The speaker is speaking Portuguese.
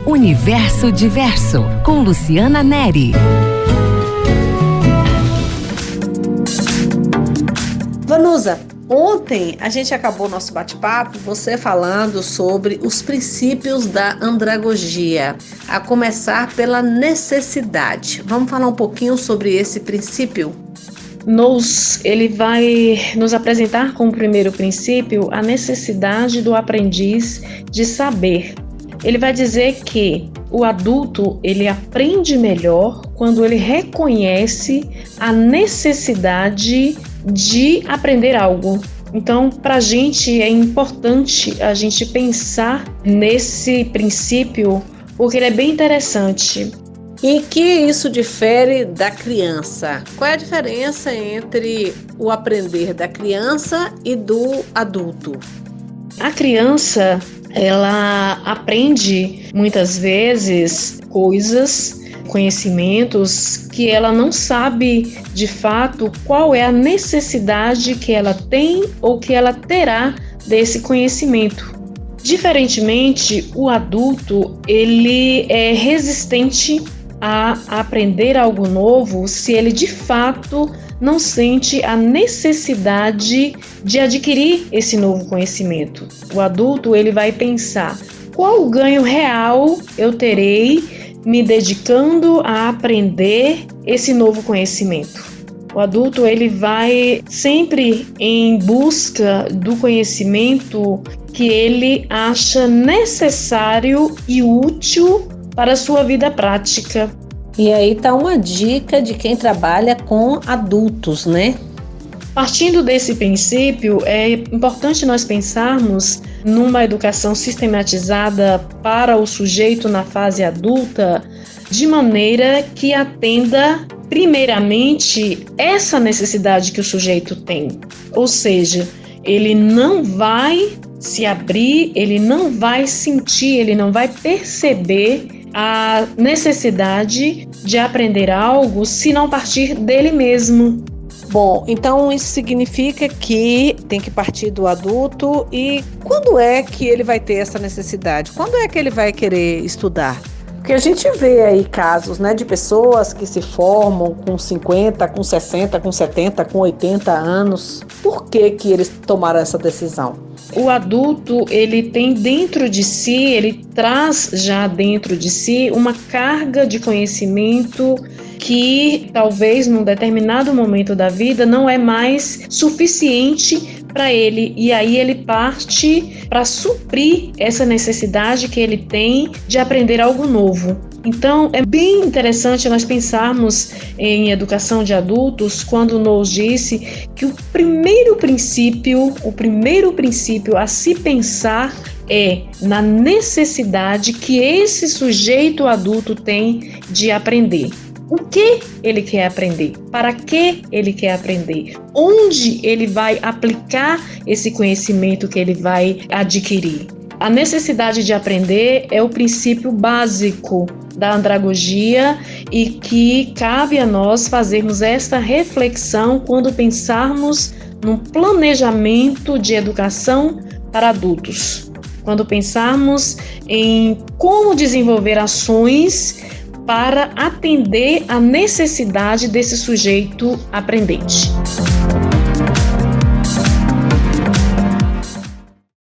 Universo Diverso, com Luciana Neri. Vanusa, ontem a gente acabou nosso bate-papo, você falando sobre os princípios da andragogia, a começar pela necessidade. Vamos falar um pouquinho sobre esse princípio? Ele vai nos apresentar como primeiro princípio a necessidade do aprendiz de saber. Ele vai dizer que o adulto ele aprende melhor quando ele reconhece a necessidade de aprender algo. Então, para a gente é importante a gente pensar nesse princípio, porque ele é bem interessante. Em que isso difere da criança? Qual é a diferença entre o aprender da criança e do adulto? A criança, ela aprende muitas vezes coisas, conhecimentos que ela não sabe de fato qual é a necessidade que ela tem ou que ela terá desse conhecimento. Diferentemente, o adulto, ele é resistente a aprender algo novo se ele de fato não sente a necessidade de adquirir esse novo conhecimento. O adulto ele vai pensar: qual ganho real eu terei me dedicando a aprender esse novo conhecimento? O adulto ele vai sempre em busca do conhecimento que ele acha necessário e útil para a sua vida prática. E aí está uma dica de quem trabalha com adultos, né? Partindo desse princípio, é importante nós pensarmos numa educação sistematizada para o sujeito na fase adulta, de maneira que atenda primeiramente essa necessidade que o sujeito tem. Ou seja, ele não vai se abrir, ele não vai sentir, ele não vai perceber a necessidade de aprender algo se não partir dele mesmo. Bom, então isso significa que tem que partir do adulto. E quando é que ele vai ter essa necessidade? Quando é que ele vai querer estudar? Porque a gente vê aí casos, né, de pessoas que se formam com 50, com 60, com 70, com 80 anos. Por que que eles tomaram essa decisão? O adulto, ele tem dentro de si, ele traz já dentro de si uma carga de conhecimento que talvez num determinado momento da vida não é mais suficiente para ele, e aí ele parte para suprir essa necessidade que ele tem de aprender algo novo. Então, é bem interessante nós pensarmos em educação de adultos quando nos disse que o primeiro princípio a se pensar é na necessidade que esse sujeito adulto tem de aprender. O que ele quer aprender? Para que ele quer aprender? Onde ele vai aplicar esse conhecimento que ele vai adquirir? A necessidade de aprender é o princípio básico da andragogia e que cabe a nós fazermos esta reflexão quando pensarmos num planejamento de educação para adultos. Quando pensarmos em como desenvolver ações para atender à necessidade desse sujeito aprendente.